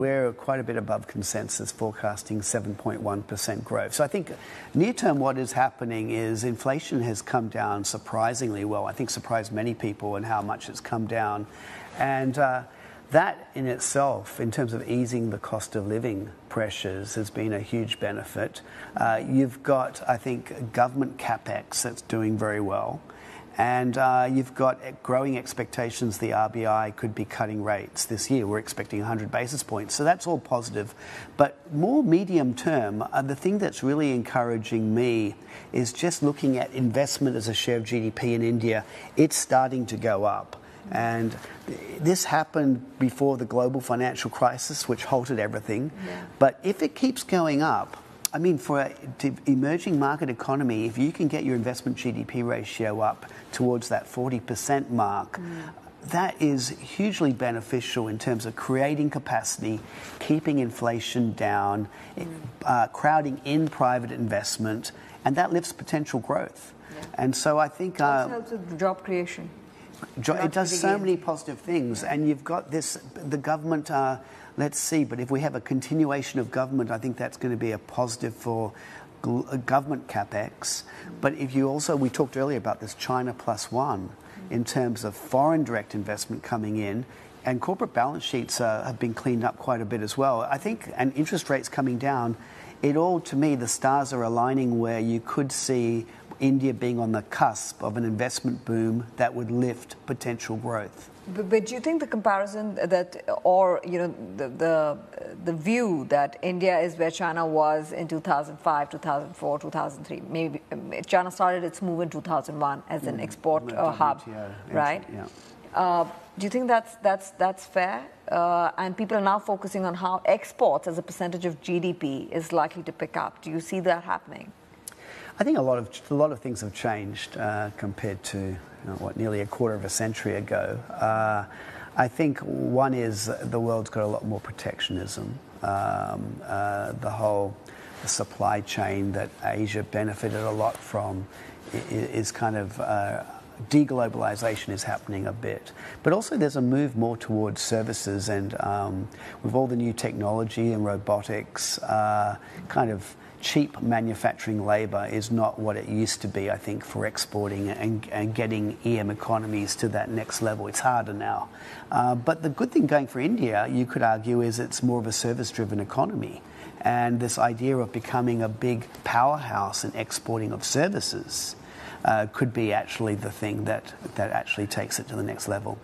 We're quite a bit above consensus, forecasting 7.1% growth. So I think near term what is happening is inflation has come down surprisingly well. I think surprised many people in how much it's come down. And that in itself, in terms of easing the cost of living pressures, has been a huge benefit. You've got, I think, government capex that's doing very well. And you've got growing expectations the RBI could be cutting rates this year. We're expecting 100 basis points. So that's all positive. But more medium term, the thing that's really encouraging me is just looking at investment as a share of GDP in India. It's starting to go up. And this happened before the global financial crisis, which halted everything. Yeah. But if it keeps going up, I mean, for an emerging market economy, if you can get your investment GDP ratio up towards that 40% mark, that is hugely beneficial in terms of creating capacity, keeping inflation down, crowding in private investment, and that lifts potential growth. Yeah. And so I think... It also helps with job creation. It does so many positive things, and you've got this, the government... let's see, but if we have a continuation of government, I think that's going to be a positive for government capex. But if you also, we talked earlier about this China plus one in terms of foreign direct investment coming in, and corporate balance sheets have been cleaned up quite a bit as well. I think, and interest rates coming down, it all, to me, the stars are aligning where you could see India being on the cusp of an investment boom that would lift potential growth. But do you think the comparison that, or the view that India is where China was in 2005, 2004, 2003, maybe China started its move in 2001 as an export hub, right? Yeah. Do you think that's fair? And people are now focusing on how exports as a percentage of GDP is likely to pick up. Do you see that happening? I think a lot of things have changed compared to nearly a quarter of a century ago. I think one is the world's got a lot more protectionism. The whole supply chain that Asia benefited a lot from is kind of deglobalization is happening a bit. But also there's a move more towards services, and with all the new technology and robotics, kind of cheap manufacturing labour is not what it used to be, I think, for exporting and getting EM economies to that next level. It's harder now. But the good thing going for India, you could argue, is it's more of a service-driven economy. And this idea of becoming a big powerhouse in exporting of services could be actually the thing that actually takes it to the next level.